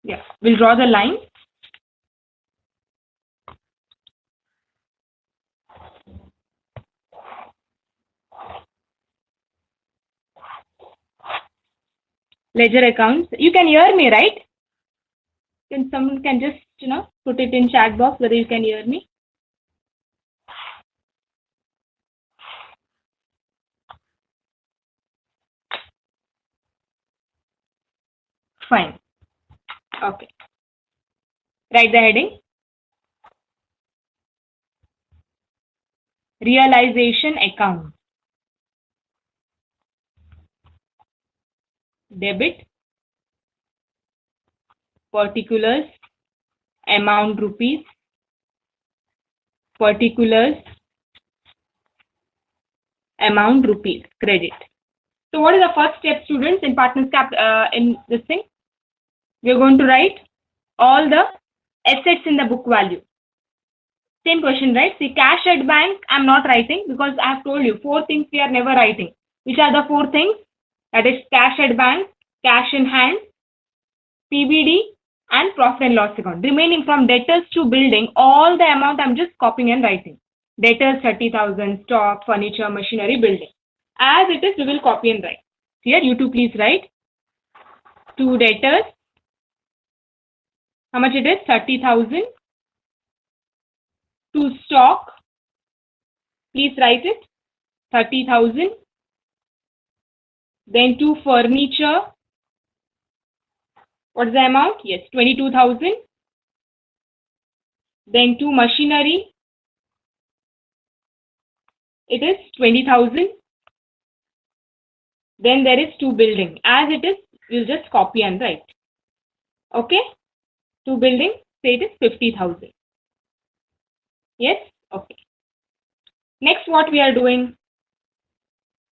Yeah, we'll draw the line. Ledger accounts. You can hear me, right? Can someone can just put it in chat box whether you can hear me? Fine. Okay. Write the heading. Realization account. Debit. Particulars. Amount rupees. Particulars. Amount rupees. Credit. So what is the first step, students, in partners cap in this thing? We are going to write all the assets in the book value. Same question, right? See, cash at bank, I'm not writing because I have told you 4 things we are never writing. Which are the 4 things? That is cash at bank, cash in hand, PBD, and profit and loss account. Remaining from debtors to building, all the amount I'm just copying and writing. Debtors 30,000, stock, furniture, machinery, building. As it is, we will copy and write. Here, you two please write. To debtors, how much it is? 30,000. To stock, please write it, 30,000. Then to furniture, what is the amount? Yes, 22,000. Then to machinery, it is 20,000. Then there is to building. As it is, we'll just copy and write. Okay? To building, say it is 50,000. Yes? Okay. Next, what we are doing?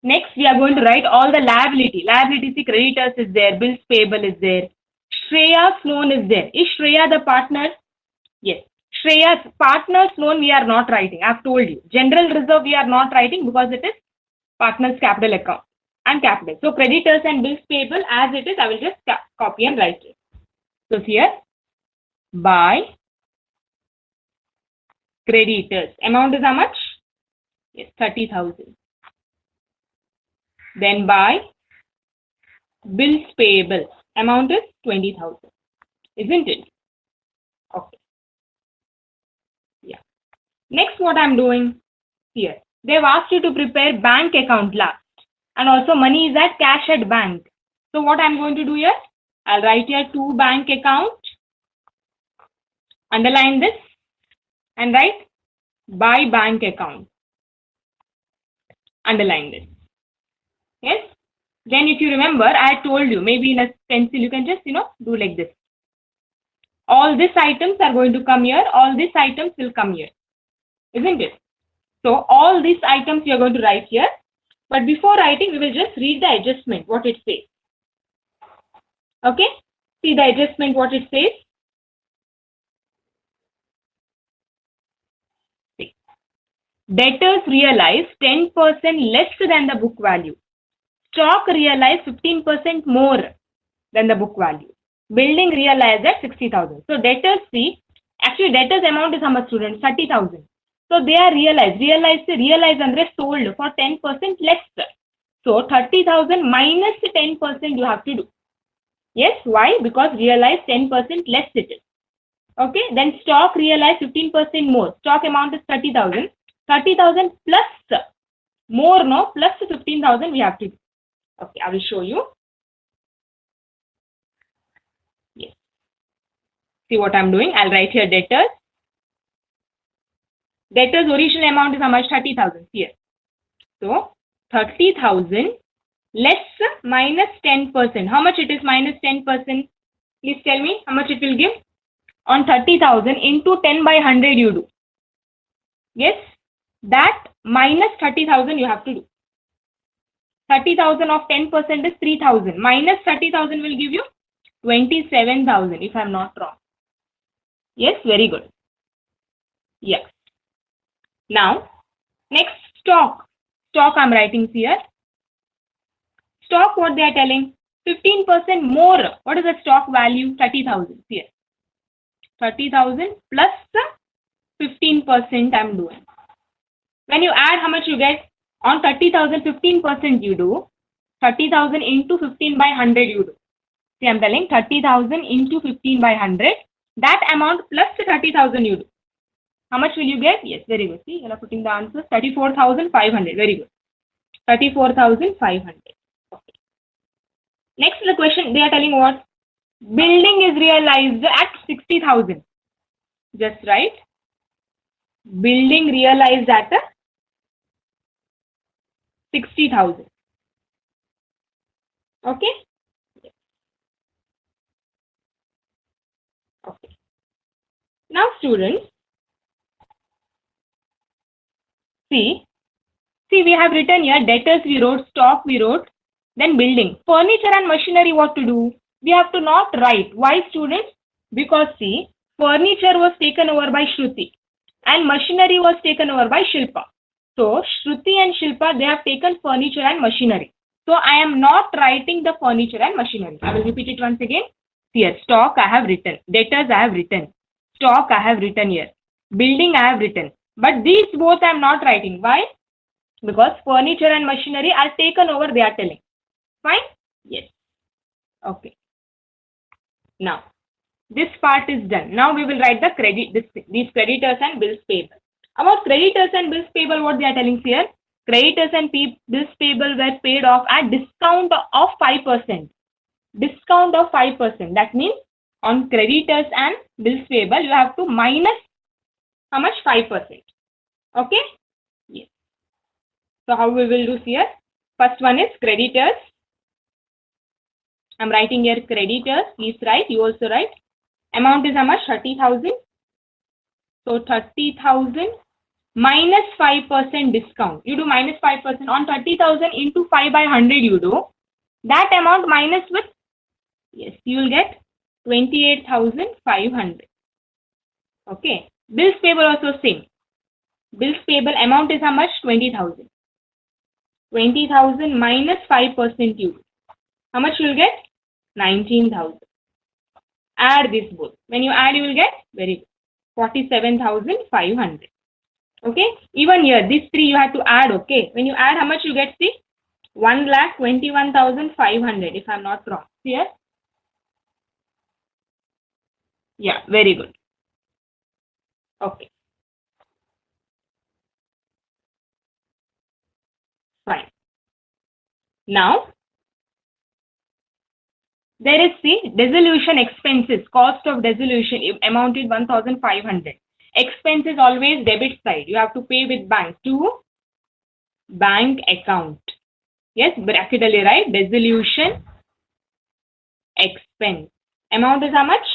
Next, we are going to write all the liability. Liability, see, creditors is there, bills payable is there. Shreya's loan is there. Is Shreya the partner? Yes. Shreya's partner's loan we are not writing. I have told you. General reserve we are not writing because it is partner's capital account and capital. So creditors and bills payable as it is, I will just copy and write it. So here, by creditors. Amount is how much? Yes, 30,000. Then by bills payable. Amount is 20,000. Isn't it? Okay. Yeah. Next, what I'm doing here. They've asked you to prepare bank account last. And also money is at cash at bank. So what I'm going to do here? I'll write here to bank account. Underline this. And write by bank account. Underline this. Yes. Then if you remember, I told you, maybe in a pencil, you can just, do like this. All these items are going to come here. All these items will come here. Isn't it? So all these items you are going to write here. But before writing, we will just read the adjustment, what it says. Okay? See the adjustment, what it says. See. Debtors realize 10% less than the book value. Stock realized 15% more than the book value. Building realized at 60,000. So debtors see, actually debtors amount is how much, students? 30,000. So they are realized and they sold for 10% less. So 30,000 minus 10% you have to do. Yes, why? Because realized 10% less it is. Okay, then stock realized 15% more. Stock amount is 30,000. 30,000 plus more, no, plus 15,000 we have to do. Okay, I will show you. Yes. See what I'm doing? I'll write here debtors. Debtors original amount is how much? 30,000 here. So 30,000 less minus 10%. How much it is minus 10%? Please tell me how much it will give. On 30,000 into 10 by 100 you do. Yes, that minus 30,000 you have to do. 30,000 of 10% is 3,000. Minus 30,000 will give you 27,000 if I'm not wrong. Yes, very good. Yes. Now, next stock. Stock I'm writing here. Stock, what they are telling? 15% more. What is the stock value? 30,000 here. 30,000 plus 15% I'm doing. When you add, how much you get? On 30,000, 15% you do. 30,000 into 15 by 100 you do. See, I'm telling 30,000 into 15 by 100. That amount plus 30,000 you do. How much will you get? Yes, very good. See, you are putting the answer. 34,500. Very good. 34,500. Okay. Next, the question they are telling what? Building is realized at 60,000. Just right. Building realized at 60,000. Okay. Okay. Now, students, see, we have written here debtors we wrote, stock we wrote, then building. Furniture and machinery, what to do? We have to not write. Why, students? Because see, furniture was taken over by Shruti and machinery was taken over by Shilpa. So, Shruti and Shilpa, they have taken furniture and machinery. So, I am not writing the furniture and machinery. I will repeat it once again. Here, stock I have written, debtors I have written, stock I have written here, building I have written. But these both I am not writing. Why? Because furniture and machinery are taken over, they are telling. Fine? Yes. Okay. Now, this part is done. Now we will write the these creditors and bills payable. About creditors and bills payable, what they are telling here? Creditors and bills payable were paid off at discount of 5%. Discount of 5%. That means on creditors and bills payable, you have to minus how much? 5%. Okay? Yes. So how we will do here? First one is creditors. I'm writing here creditors. Please write. You also write. Amount is how much? 30,000. So 30,000 minus 5% discount. You do minus 5% on 30,000 into 5 by 100 you do. That amount minus with, yes, you will get 28,500. Okay. Bills payable also same. Bills payable amount is how much? 20,000. 20,000 minus 5% you do. How much you will get? 19,000. Add this both. When you add, you will get very good. 47,500. Okay. Even here, these three you have to add. Okay. When you add, how much you get? See, 1,21,500. If I'm not wrong. Here. Yeah. Very good. Okay. Fine. Now, there is the dissolution expenses. Cost of dissolution amounted 1,500. Expense is always debit side. You have to pay with bank to bank account. Yes, bracketally right. Dissolution expense. Amount is how much?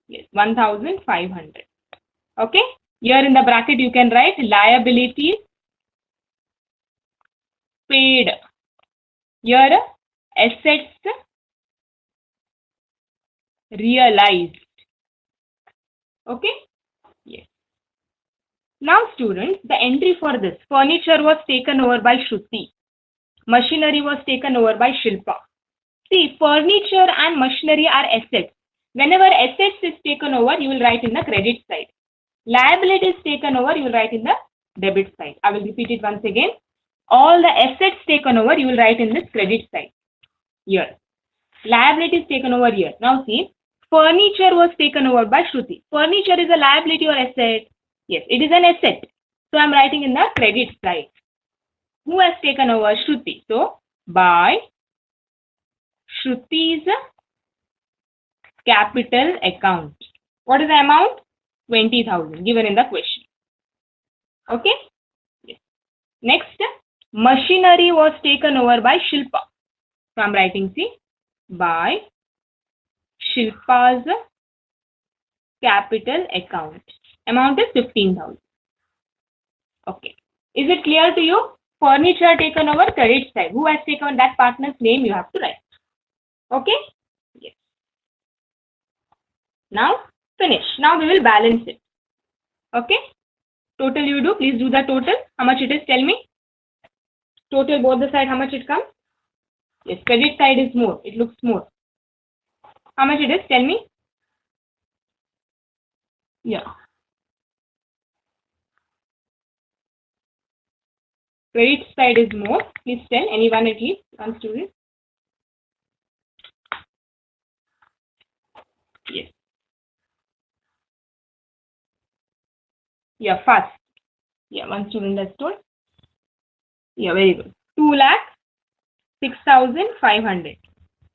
Yes, 1,500. Okay. Here in the bracket you can write liabilities paid. Here assets realized. Okay. Yes. Now students, the entry for this, furniture was taken over by Shruti. Machinery was taken over by Shilpa. See, furniture and machinery are assets. Whenever assets is taken over, you will write in the credit side. Liability is taken over, you will write in the debit side. I will repeat it once again. All the assets taken over, you will write in this credit side. Here. Liability is taken over here. Now see, furniture was taken over by Shruti. Furniture is a liability or asset? Yes, it is an asset. So I'm writing in the credit side. Who has taken over? Shruti. So by Shruti's capital account. What is the amount? 20,000 given in the question. Okay. Yes. Next, machinery was taken over by Shilpa. So I'm writing, see, by Shilpa's capital account. Amount is 15,000. Okay. Is it clear to you? Furniture taken over, credit side. Who has taken that partner's name? You have to write. Okay? Yes. Now, finish. Now we will balance it. Okay? Total you do. Please do the total. How much it is? Tell me. Total both the side, how much it comes? Yes, credit side is more. It looks more. How much it is? Tell me. Yeah. Credit side is more. Please tell anyone at least, one student. Yes. Yeah, fast. Yeah, one student has told. Yeah, very good. 2,06,500.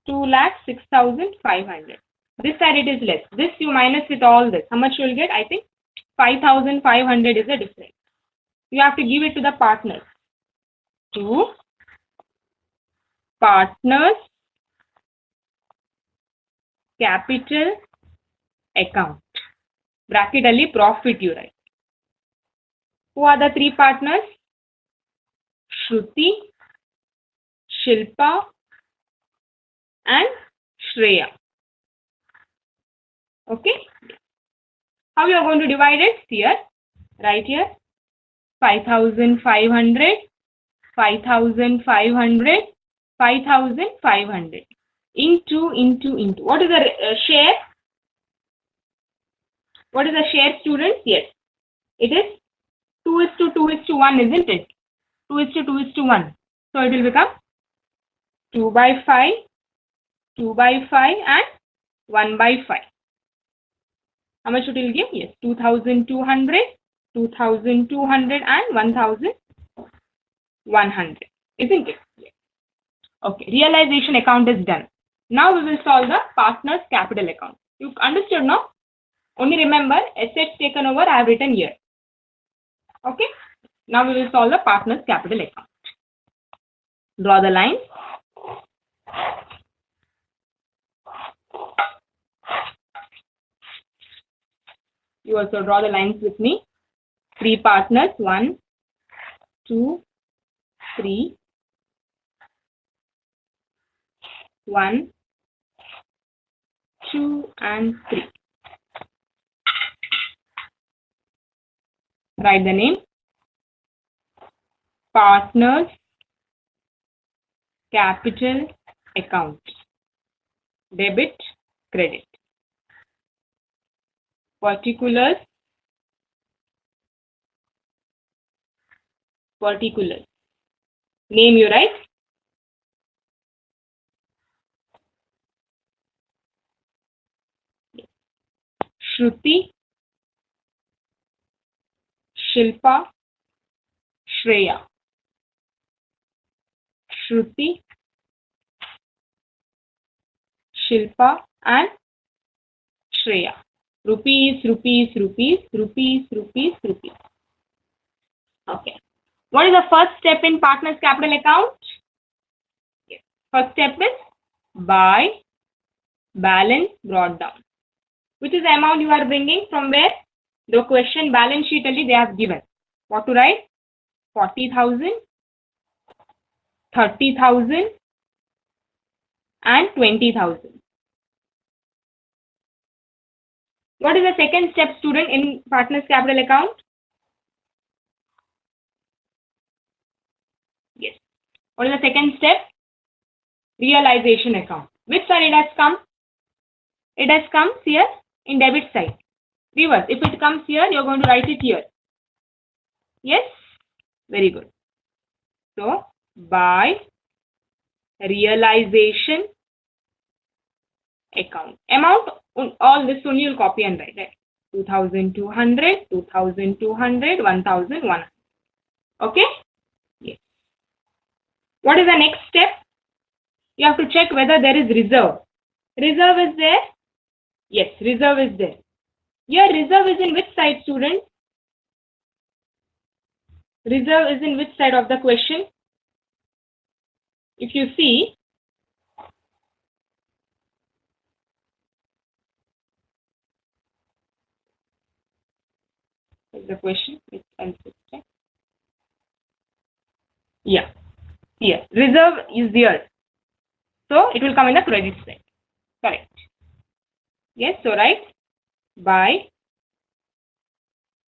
2,06,500. This side it is less. This you minus with all this. How much you will get? I think 5,500 is the difference. You have to give it to the partners. To partners capital account. Bracket alli profit you write. Who are the three partners? Shruti, Shilpa, and Shreya. Okay. How you are going to divide it? Here, right here. 5,500, 5,500, 5,500. Into. What is the share? What is the share, students? Yes. It is 2:2:1, isn't it? 2:2:1. So it will become 2/5, 2/5, and 1/5. How much it will give? Yes, 2,200, 2,200, and 1,100. Isn't it? Yes. Okay, realization account is done. Now we will solve the partner's capital account. You understood now? Only remember, assets taken over I have written here. Okay. Now we will solve the partner's capital account. Draw the line. You also draw the lines with me. Three partners. 1, 2, 3. 1, 2, and 3. Write the name. Partners capital account. Debit, credit. Particulars. Name you write. Shruti, Shilpa, Shreya. Shruti, Shilpa, and Shreya. Rupees. Okay. What is the first step in partners capital account? Yes. First step is by balance brought down. Which is the amount you are bringing from where? The question balance sheet only they have given. What to write? 40,000, 30,000, and 20,000. What is the second step, student, in partners capital account? Yes. What is the second step? Realization account. Which side it has come? It has come here in debit side. Reverse. If it comes here, you're going to write it here. Yes? Very good. So, by realization account. Amount, all this only you'll copy and write. Right? 2,200, 2,200, 1,100. Okay? Yes. What is the next step? You have to check whether there is reserve. Reserve is there? Yes, reserve is there. Your reserve is in which side, student? Reserve is in which side of the question? If you see, is the question. Yeah. Here. Reserve is there. So it will come in the credit side. Correct. Yes, so right. By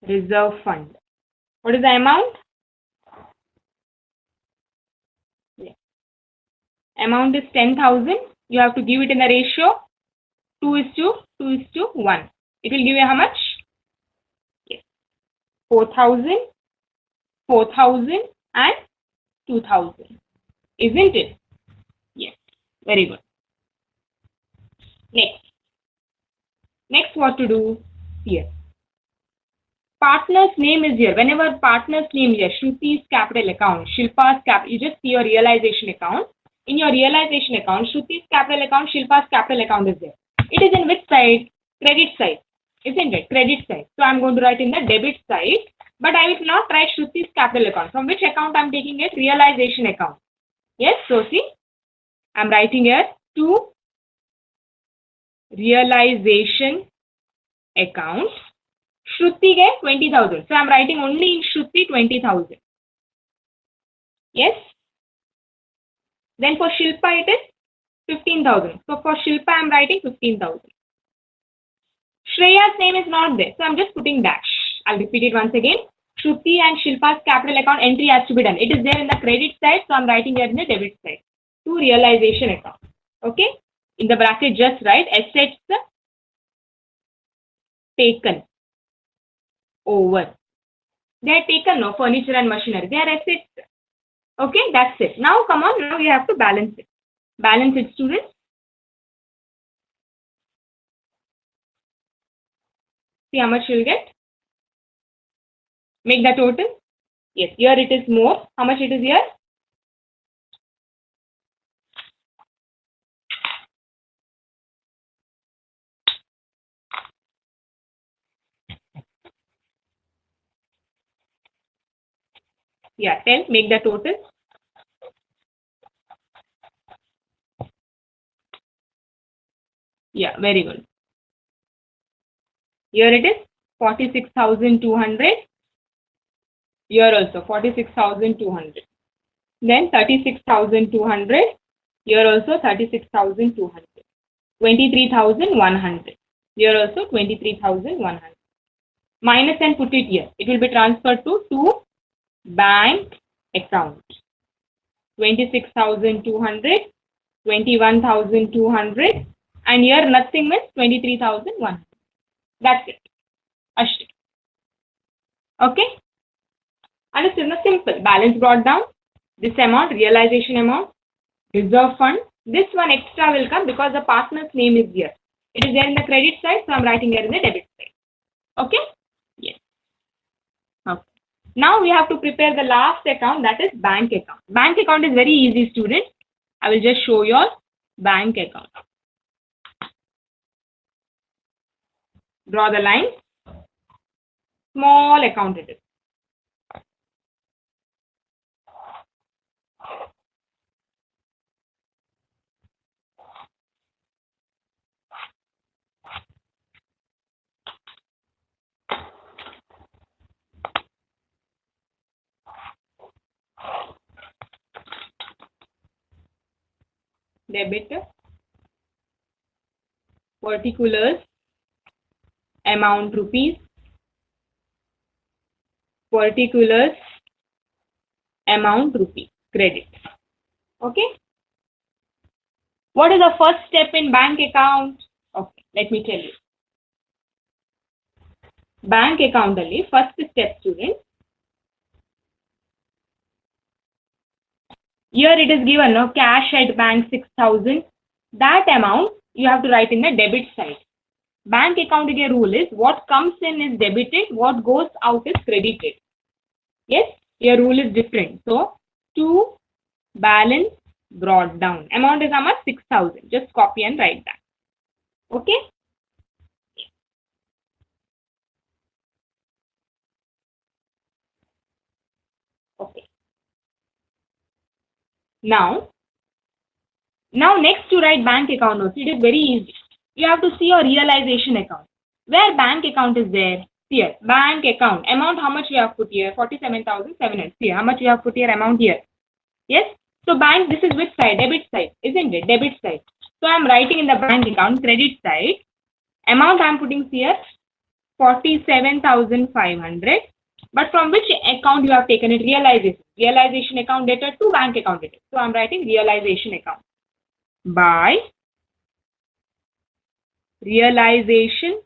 reserve fund. What is the amount? Yeah. Amount is 10,000. You have to give it in the ratio 2:1. It will give you how much? Yes. 4,000, 4,000 and 2,000. Isn't it? Yes. Very good. Next what to do? Here. Partner's name is here. Whenever partner's name is here, Shruti's capital account, Shilpa's capital, you just see your realization account. In your realization account, Shruti's capital account, Shilpa's capital account is there. It is in which side? Credit side. Isn't it? Credit side. So I'm going to write in the debit side, but I will not write Shruti's capital account. From which account I'm taking it? Realization account. Yes, so see, I'm writing here to realization account. Shruti get 20,000. So I'm writing only in Shruti 20,000. Yes. Then for Shilpa it is 15,000. So for Shilpa I'm writing 15,000. Shreya's name is not there. So I'm just putting dash. I'll repeat it once again. Shruti and Shilpa's capital account entry has to be done. It is there in the credit side. So I'm writing here in the debit side. To realization account. Okay. In the bracket just write assets taken over. They are taken, no, furniture and machinery. They are assets. Okay, that's it. Now come on, now you have to balance it. Balance it, students. See how much you'll get. Make the total. Yes, here it is more. How much it is here? Yeah, 10. Make the total. Yeah, very good. Here it is 46,200. Here also 46,200. Then 36,200. Here also 36,200. 23,100. Here also 23,100. Minus and put it here. It will be transferred to bank account. 26,200, 21,200, and here nothing means 23,100. That's it. Ashti. Okay? Understood? No, simple. Balance brought down. This amount, realization amount, reserve fund. This one extra will come because the partner's name is here. It is there in the credit side, so I'm writing here in the debit side. Okay? Yes. Okay. Now we have to prepare the last account, that is bank account. Bank account is very easy, students. I will just show your bank account. Draw the line. Small account it is. Debit, particulars, amount rupees, particulars, amount rupees, credit. Okay. What is the first step in bank account? Okay, let me tell you. Bank account only, first step, students. Here it is given, no, cash at bank 6,000. That amount you have to write in the debit side. Bank account rule is what comes in is debited, what goes out is credited. Yes, your rule is different. So, to balance brought down. Amount is how much? 6,000. Just copy and write that. Okay? Okay. Now next to write bank account notes, it is very easy. You have to see your realization account. Where bank account is there? Here, bank account. Amount, how much you have put here? 47,700. See, how much you have put here? Amount here. Yes? So bank, this is which side? Debit side, isn't it? Debit side. So I'm writing in the bank account, credit side. Amount I'm putting here, 47,500. But from which account you have taken it? Realization. Realization account debtor to bank account debtor. So I'm writing realization account. by realization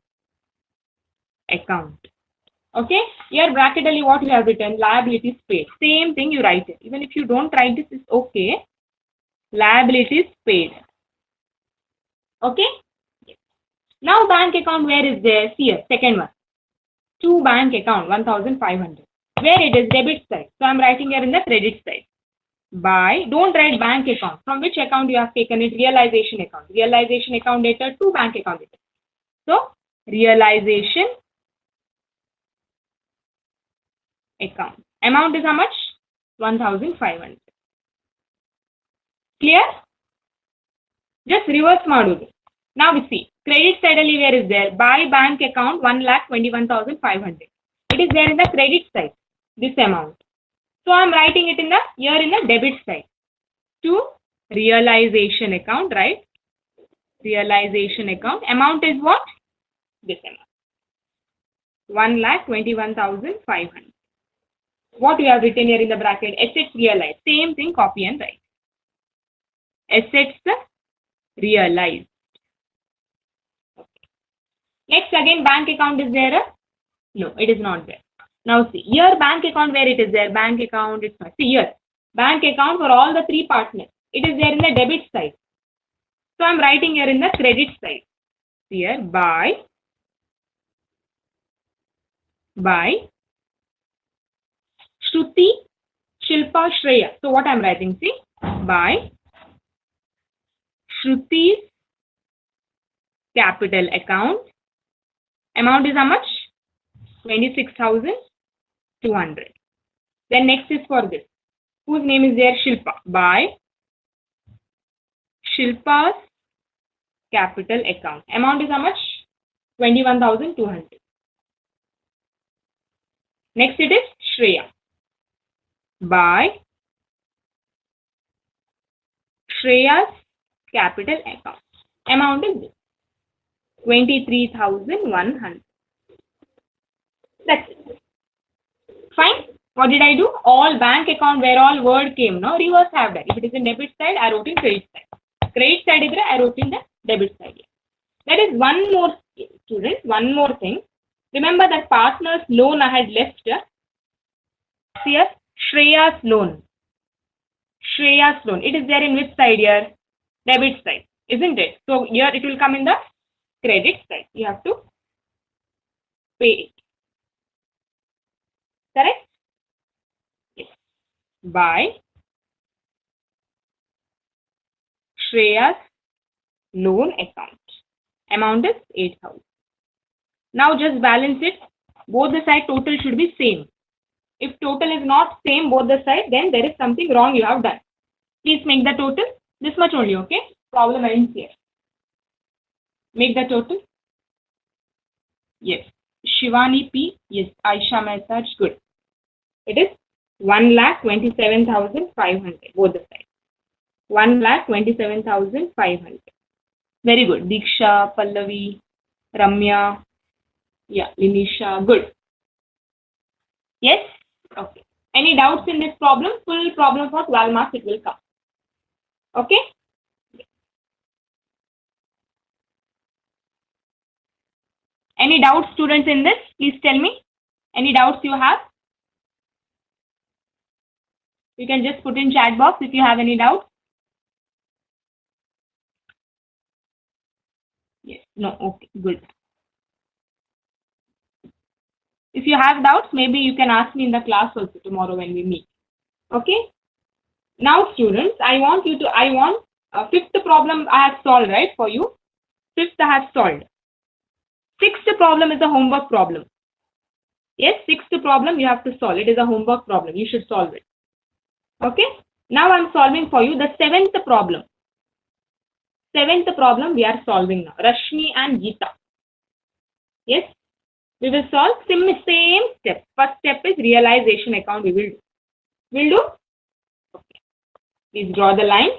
account. Okay, here bracketally what you have written, liabilities paid. Same thing you write it. Even if you don't write this, it's okay. Liabilities paid. Okay. Now bank account, where is there? See here, second one. To bank account 1500. Where it is? Debit side. So I'm writing here in the credit side. By, don't write bank account. From which account you have taken it? Realization account. Realization account data to bank account data. So realization account. Amount is how much? 1500. Clear? Just reverse ಮಾಡುದು. Now we see. Credit side ಅಲ್ಲಿ where is there? By bank account 1,21,500. It is there in the credit side. This amount. So I'm writing it in the here in the debit side. To realization account, right? Realization account. Amount is what? This amount. 1,21,500. What you have written here in the bracket? Assets realized. Same thing, copy and write. Assets realized. Okay. Next, again, bank account is there? No, it is not there. Now see, here bank account, where it is there? Bank account, it's not. See here, bank account for all the three partners. It is there in the debit side. So I'm writing here in the credit side. Here, by Shruti, Shilpa, Shreya. So what I'm writing, see, by Shruti's capital account. Amount is how much? 26,200. Then next is for this. Whose name is there? Shilpa. By Shilpa's capital account. Amount is how much? 21,200. Next it is Shreya. By Shreya's capital account. Amount is this. 23,100. That's it. Fine. What did I do? All bank account where all word came, no? Reverse have that. If it is in debit side, I wrote in credit side. Credit side is I wrote in the debit side. That is one more, students, one more thing. Remember that partner's loan I had left here. Here, Shreya's loan. Shreya's loan. It is there in which side here? Debit side, isn't it? So here it will come in the credit side. You have to pay it. Correct? Yes. By Shreya's loan account. Amount is 8,000. Now just balance it. Both the side total should be same. If total is not same both the side, then there is something wrong you have done. Please make the total this much only, okay? Problem ends here. Make the total. Yes. Shivani P. Yes. Aisha Message. Good. It is 1,27,500. Both the sides. 1,27,500. Very good. Diksha, Pallavi, Ramya. Yeah. Linisha. Good. Yes? Okay. Any doubts in this problem? Full problem for 12 marks it will come. Okay? Any doubts, students, in this? Please tell me. Any doubts you have? You can just put in chat box if you have any doubts. Yes. No. Okay. Good. If you have doubts, maybe you can ask me in the class also tomorrow when we meet. Okay? Now, students, I want fifth problem I have solved, right, for you. Fifth I have solved. Sixth problem is a homework problem. Yes, sixth problem you have to solve. It is a homework problem. You should solve it. Okay? Now I'm solving for you the seventh problem. Seventh problem we are solving now. Rashmi and Geeta. Yes? We will solve same step. First step is realization account we will do. Will do? Okay. Please draw the line.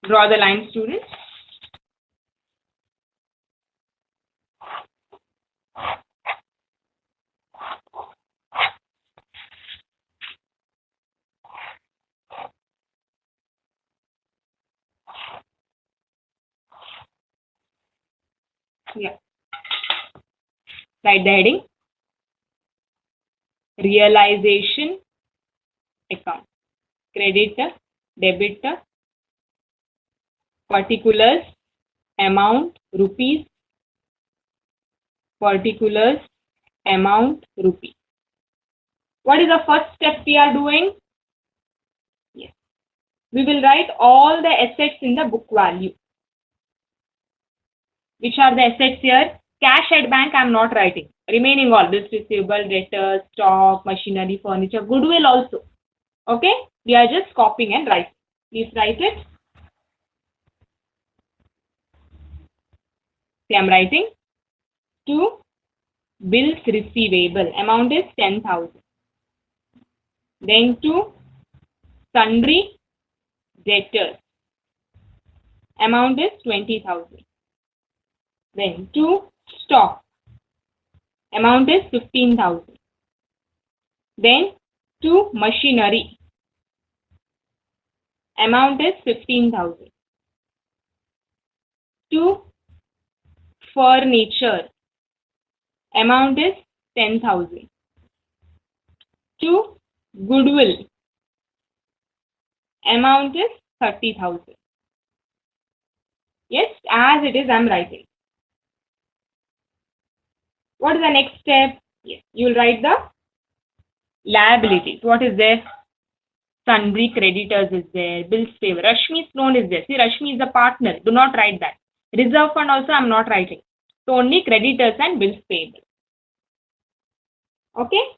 Draw the line, students. Yeah. Write the heading. Realization account. Creditor, debitor, particulars, amount, rupees, particulars, amount, rupee. What is the first step we are doing? Yes. We will write all the assets in the book value. Which are the assets here? Cash at bank I am not writing. Remaining all, bills receivable, debtors, stock, machinery, furniture, goodwill also. Okay? We are just copying and writing. Please write it. See, I am writing to bills receivable. Amount is 10,000. Then to sundry debtors. Amount is 20,000. Then to stock. Amount is 15,000. Then to machinery. Amount is 15,000. To furniture. Amount is 10,000. To goodwill. Amount is 30,000. Yes, as it is I am writing. What is the next step? Yes, you will write the liabilities. What is there? Sundry creditors is there. Bills payable. Rashmi's loan is there. See, Rashmi is the partner. Do not write that. Reserve fund also I am not writing. So only creditors and bills payable. Okay?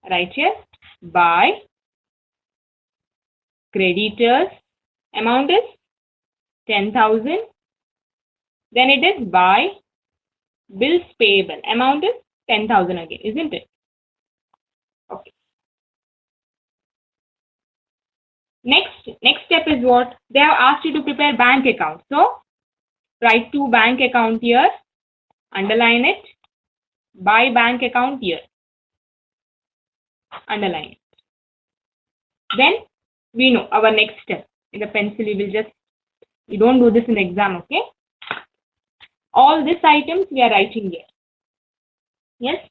Right here. By creditors. Amount is 10,000. Then it is by bills payable. Amount is 10,000 again, isn't it? Okay. Next step is what? They have asked you to prepare bank account. So write to bank account here. Underline it. By bank account here. Underline it. Then we know our next step. In the pencil, you don't do this in the exam, okay? All these items we are writing here. Yes?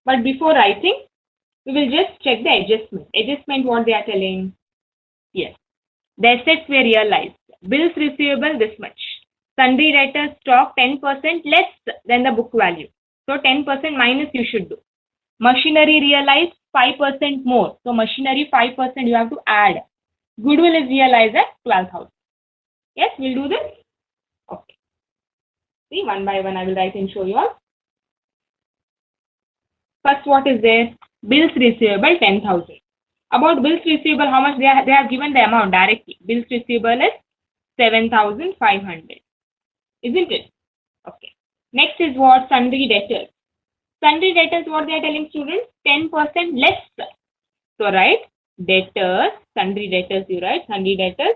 But before writing, we will just check the adjustment. Adjustment, what they are telling? Yes. The assets were realized. Bills receivable, this much. Sundry debtors, stock, 10% less than the book value. So 10% minus you should do. Machinery realized, 5% more. So machinery, 5% you have to add. Goodwill is realized at 12,000. Yes, we'll do this? Okay. See, one by one I will write and show you all. First, what is there? Bills receivable, 10,000. About bills receivable, how much they have given the amount directly. Bills receivable is 7,500. Isn't it? Okay. Next is what? Sundry debtors. Sundry debtors, what they are telling students? 10% less. So write debtors, sundry debtors you write, sundry debtors.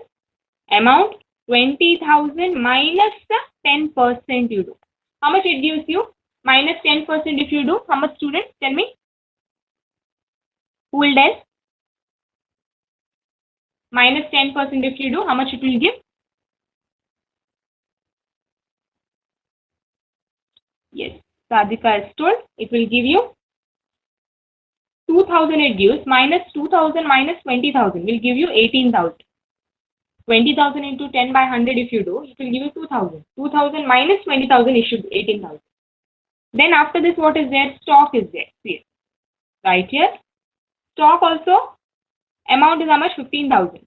Amount 20,000 minus the 10% you do. How much it gives you? Minus 10% if you do. How much, students? Tell me. Who will tell? Minus 10% if you do, how much it will give? Yes, Sadhika has told it will give you 2,000 it gives, minus 2,000 minus 20,000 will give you 18,000. 20,000 into 10 by 100 if you do, it will give you 2,000. 2,000 minus 20,000 it should be 18,000. Then after this, what is there? Stock is there. See, right here. Stock also, amount is how much? 15,000.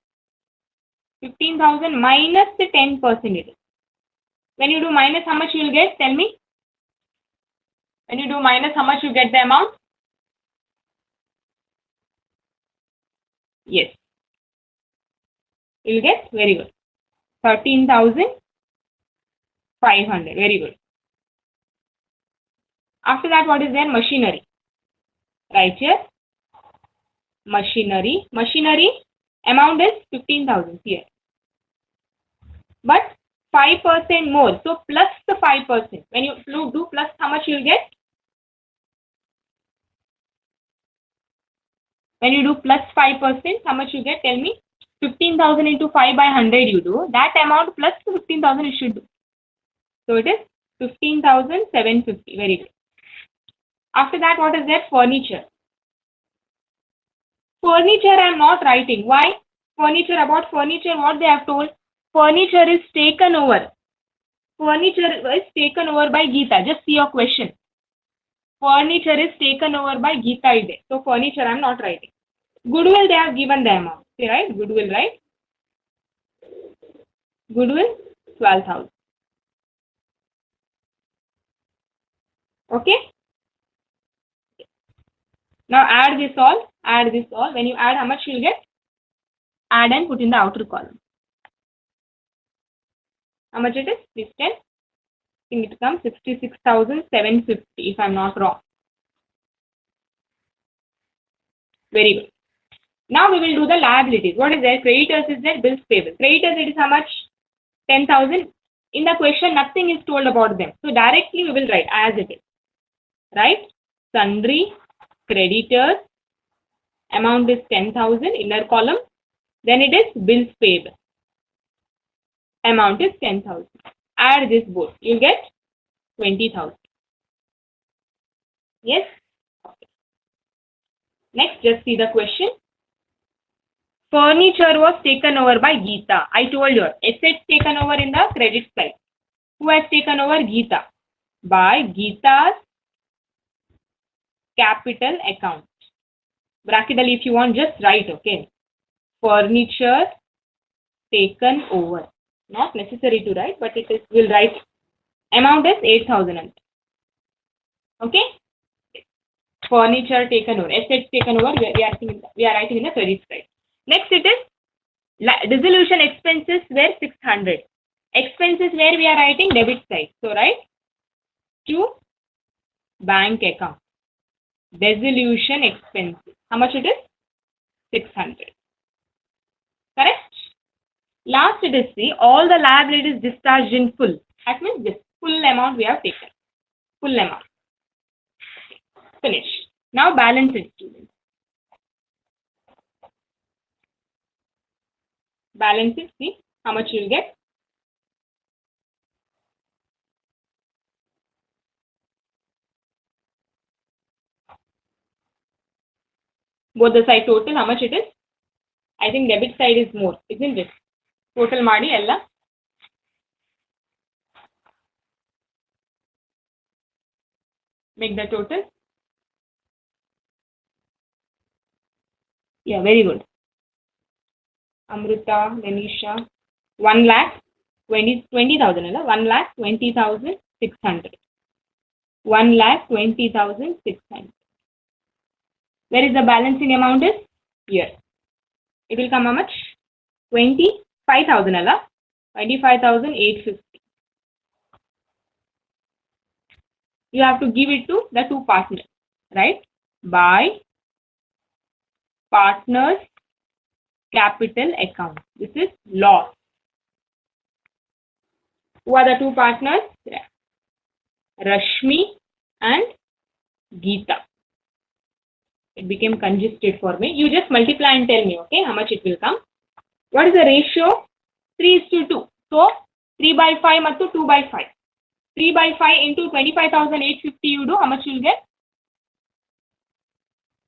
15,000 minus the 10% it is. When you do minus, how much you will get? Tell me. When you do minus, how much you get the amount? Yes. You will get, very good, 13,500. Very good. After that, what is there? Machinery. Right here. Machinery. Machinery, Amount is 15,000 here. But 5% more. So plus the 5%. When you do plus, how much you'll get? When you do plus 5%, how much you get? Tell me. 15,000 into 5 by 100 you do. That amount plus 15,000 you should do. So it is 15,750. Very good. After that, what is there? Furniture. Furniture I am not writing. Why? Furniture, about furniture, what they have told? Furniture is taken over. Furniture is taken over by Geeta. Just see your question. Furniture is taken over by Geeta Ide. So furniture I am not writing. Goodwill, they have given the amount. See, right? Goodwill, right? Goodwill, 12,000. Okay? Now add this all. Add this all. When you add, how much you will get? Add and put in the outer column. How much it is? Please tell. I think it comes 66,750 if I'm not wrong. Very good. Now we will do the liabilities. What is there? Creditors is there, bills payable. Creditors, it is how much? 10,000. In the question, nothing is told about them. So directly we will write as it is. Right? Sundry, creditors, amount is 10,000, inner column. Then it is bills payable. Amount is 10,000. Add this both. You get 20,000. Yes? Okay. Next, just see the question. Furniture was taken over by Geeta. I told you, assets taken over in the credit side. Who has taken over? Geeta. By Geeta's capital account. Bracketally, if you want, just write, okay. Furniture taken over. Not necessary to write, but it is, we'll write. Amount is 8,000. Okay. Furniture taken over. Assets taken over. We are writing in the credit side. Next, it is dissolution expenses were 600. Expenses where we are writing debit side. So, right? To bank account. Dissolution expenses. How much it is? 600. Correct? Last, it is see all the liabilities discharged in full. That means this full amount we have taken. Full amount. Finish. Now balance it, students. Balance it, see how much you will get. Both the side total, how much it is? I think debit side is more, isn't it? Total Madi Ella. Make the total. Yeah, very good. Amrita, Lenisha, 1,20,000, 1,20,600. 1,20,600. Where is the balancing amount is? Here. It will come how much? 25,000, 25,850. You have to give it to the two partners, right? By partners capital account. This is loss. Who are the two partners? Rashmi and Geeta. It became congested for me. You just multiply and tell me, okay, how much it will come. What is the ratio? 3:2. So 3 by 5 mattu 2 by 5. 3 by 5 into 25,850 you do. How much you will get?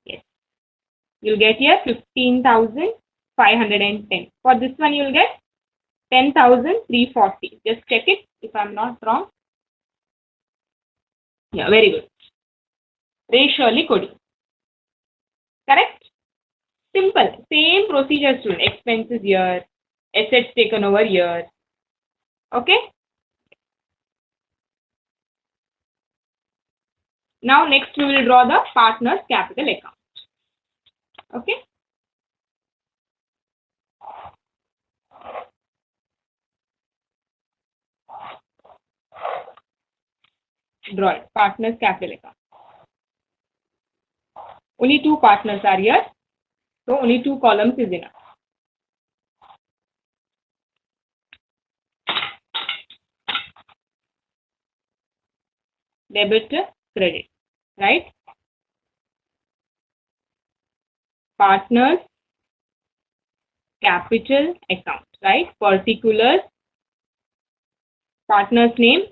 Yes. You will get here 15,510. For this one you will get 10,340. Just check it if I am not wrong. Yeah, very good. Ratio ali kodi. Correct? Simple. Same procedure, student. Expenses here. Assets taken over here. Okay? Now next we will draw the partner's capital account. Okay? Draw it. Partner's capital account. Only two partners are here. So only two columns is enough. debit, credit, right? Partners capital account, right? Particulars, partner's name,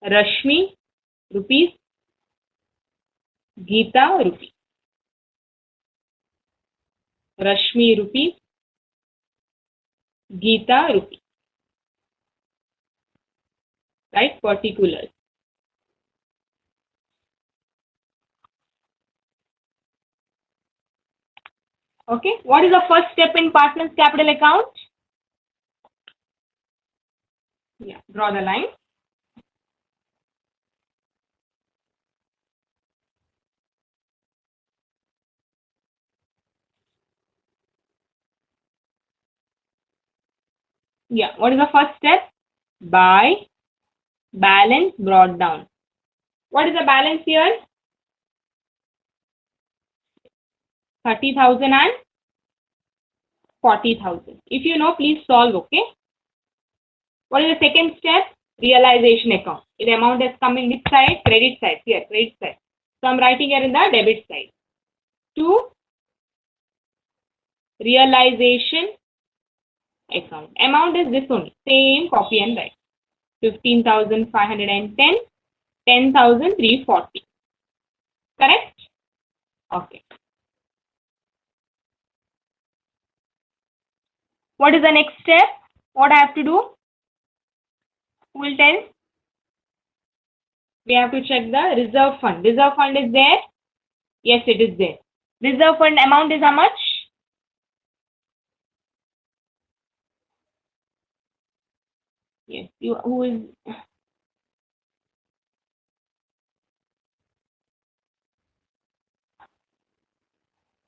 Rashmi, rupees, Geeta, rupees. Rashmi, rupees, Geeta, rupees, right? Particulars. Okay, what is the first step in partner's capital account? Yeah, draw the line. Yeah, what is the first step? By balance brought down. What is the balance here? 30,000 and 40,000. If you know, please solve, okay? What is the second step? Realization account. The amount is coming which side? Credit side. Here, credit side. So I'm writing here in the debit side. To realization account. Amount is this only. Same, copy and write. 15,510, 10,340. Correct? Okay. What is the next step? What I have to do? Who will tell? We have to check the reserve fund. Reserve fund is there? Yes, it is there. Reserve fund amount is how much? Yes, who is?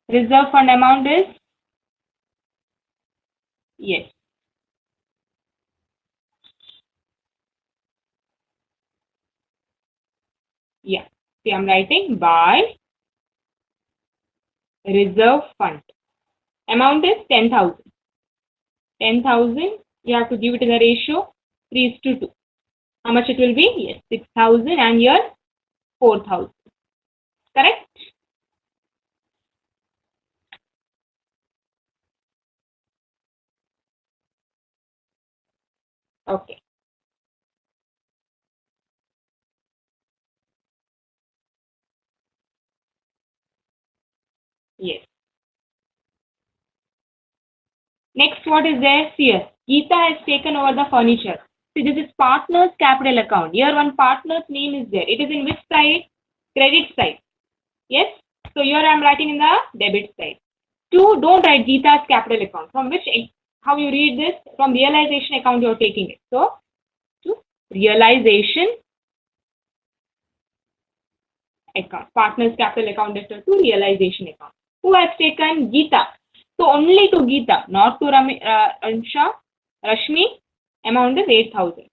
Reserve fund amount is? Yes. Yeah. See, I'm writing by reserve fund. Amount is 10,000. 10,000, you have to give it in a ratio 3:2. How much it will be? Yes, 6,000 and here 4,000. Correct? Okay. Yes. Next, what is there? Here, Geeta has taken over the furniture. See, this is partner's capital account. Here, one partner's name is there. It is in which side? Credit side. Yes. So here I am writing in the debit side. 2, don't write Geeta's capital account. From which, how you read this? From realization account you are taking it. So, to realization account. Partner's capital account debtor to realization account. Who has taken? Geeta. So only to Geeta, not to Ansha, Rashmi, amount is 8,000.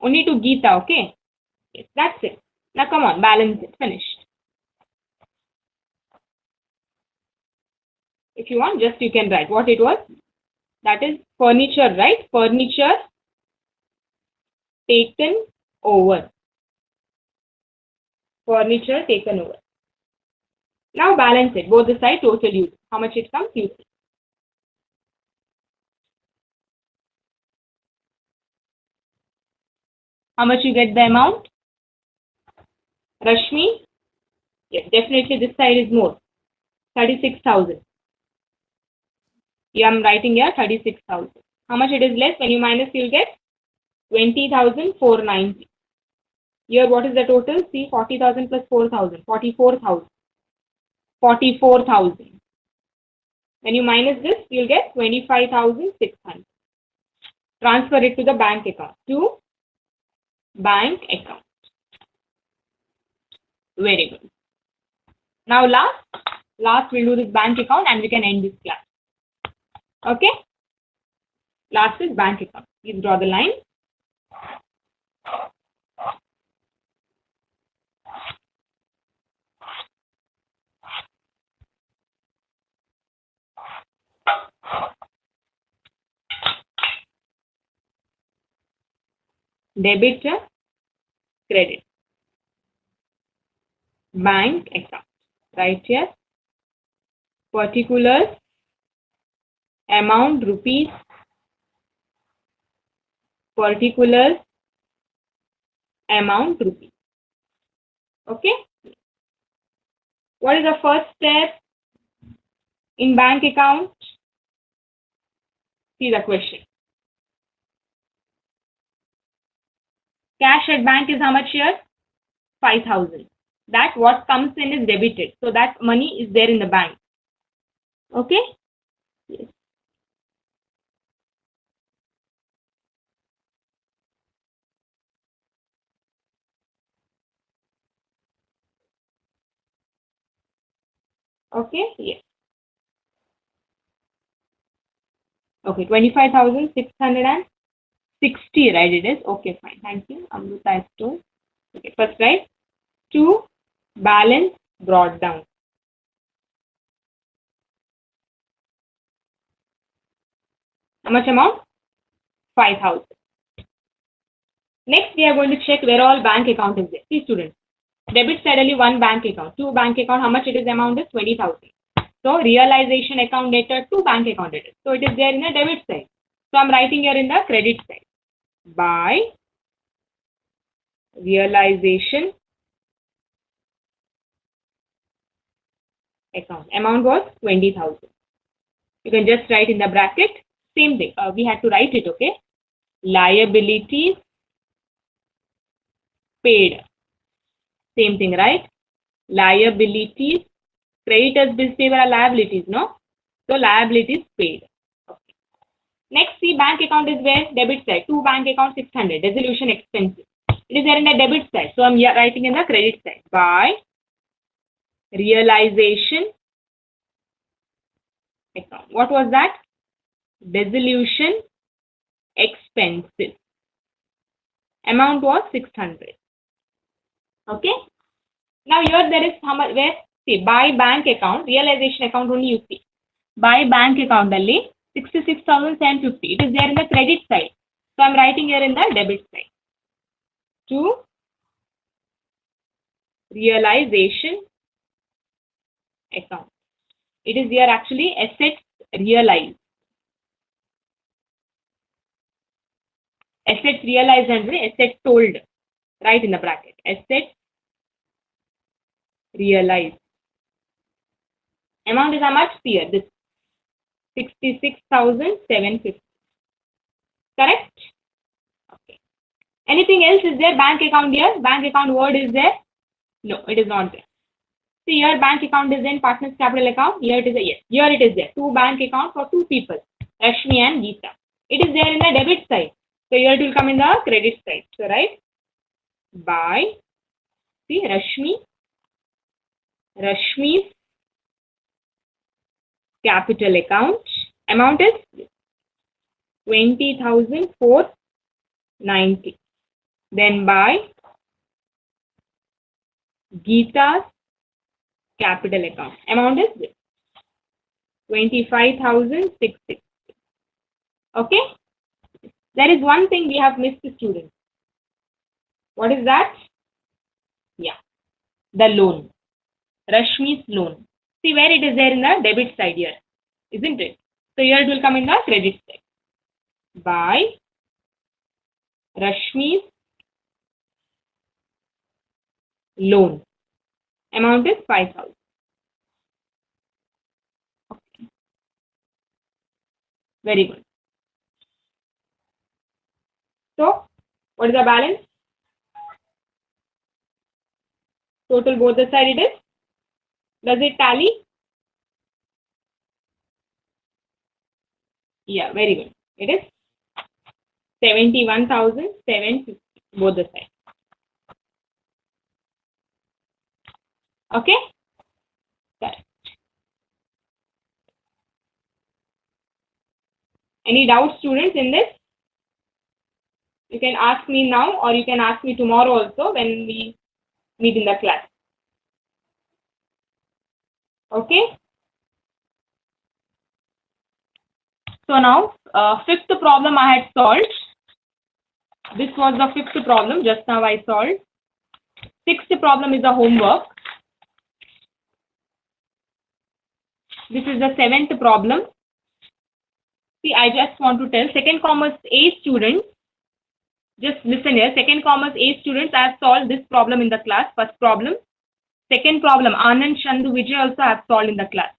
Only to Geeta, okay? Yes, that's it. Now come on, balance it. Finished. If you want, just you can write what it was. That is furniture, right? Furniture taken over. Furniture taken over. Now balance it. Both the side total use. How much it comes? You see. How much you get the amount? Rashmi? Yes, definitely this side is more. 36,000. Yeah, I'm writing here 36,000. How much it is less? When you minus, you'll get 20,490. Here, what is the total? See, 40,000 plus 4,000. 44,000. 44,000. When you minus this, you'll get 25,600. Transfer it to the bank account. To bank account. Very good. Now last we'll do this bank account and we can end this class. Okay? Last is bank account. Please draw the line. Debit credit. Bank account. Right here. Particulars. Amount rupees. Particulars. Amount rupees. Okay. What is the first step in bank account? See the question. Cash at bank is how much here? 5,000. That what comes in is debited. So that money is there in the bank. Okay? Yes. Okay? Yes. Okay, 25,660, right? It is. Okay, fine. Thank you. Amruta has told. Okay, first right. 2, balance brought down. How much amount? 5,000. Next, we are going to check where all bank account is there. See, students. Debit side only one bank account. 2 bank account, how much it is amount is 20,000. So, realization account debtor, 2 bank account debtor. So, it is there in the debit side. So, I am writing here in the credit side. By realization account. Amount was 20,000. You can just write in the bracket. Same thing. We had to write it, okay? Liabilities paid. Same thing, right? Liabilities. Creditors bills payable are liabilities, no? So, liabilities paid. Okay. Next, see bank account is where? Debit side. 2 bank account 600. Resolution expenses. It is there in the debit side. So, I am writing in the credit side. By realization account. What was that? Resolution expenses. Amount was 600. Okay. Now here there is how much? Where? See, by bank account, realization account only you see. By bank account only 66,750. It is there in the credit side. So I am writing here in the debit side. To realization account. It is here actually assets realized. Assets realized and assets sold. Right in the bracket. Assets realized. Amount is how much? Here, this 66,750. Correct? Okay. Anything else is there? Bank account here? Bank account word is there? No, it is not there. See here, bank account is in partners capital account. Here it is a yes. Here it is there. 2 bank account for 2 people, Rashmi and Geeta. It is there in the debit side. So here it will come in the credit side. So right, by see Rashmi's capital account. Amount is 20,490. Then by Geeta's capital account. Amount is 25,660. Okay. There is one thing we have missed, students. What is that? Yeah, the loan. Rashmi's loan. See where it is there in the debit side here, isn't it? So here it will come in the credit side. By Rashmi's loan. Amount is 5,000. Okay. Very good. So, what is the balance? Total both the side it is. Does it tally? Yeah, very good. It is 71,750 both the side. Okay? Correct. Any doubts, students, in this? You can ask me now or you can ask me tomorrow also when we meet in the class. Okay? So now, fifth problem I had solved. This was the fifth problem just now I solved. Sixth problem is a homework. This is the seventh problem. See, I just want to tell second commerce A students, just listen here. Second commerce A students, I have solved this problem in the class. First problem. Second problem, Anand, Shandu, Vijay also have solved in the class.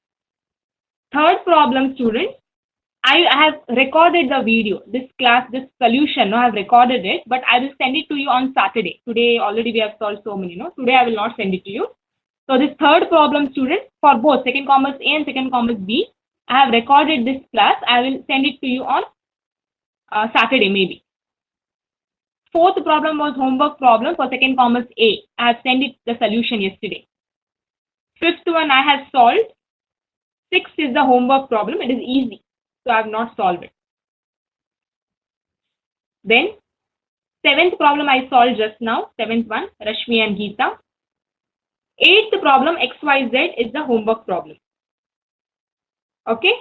Third problem, students, I have recorded the video. This class, this solution, no, I have recorded it, but I will send it to you on Saturday. Today already we have solved so many, no. Today I will not send it to you. So this third problem, students, for both second commerce A and second commerce B, I have recorded this class. I will send it to you on Saturday maybe. Fourth problem was homework problem for second commerce A. I have sent it the solution yesterday. Fifth one I have solved. Sixth is the homework problem. It is easy. So I have not solved it. Then seventh problem I solved just now. Seventh one, Rashmi and Geeta. Eighth problem, XYZ, is the homework problem. Okay?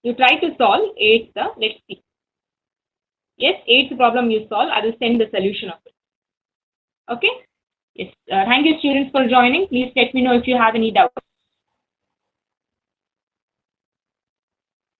You try to solve eighth, let's see. Yes, eighth problem you solve. I will send the solution of it. Okay? Yes. Thank you, students, for joining. Please let me know if you have any doubts.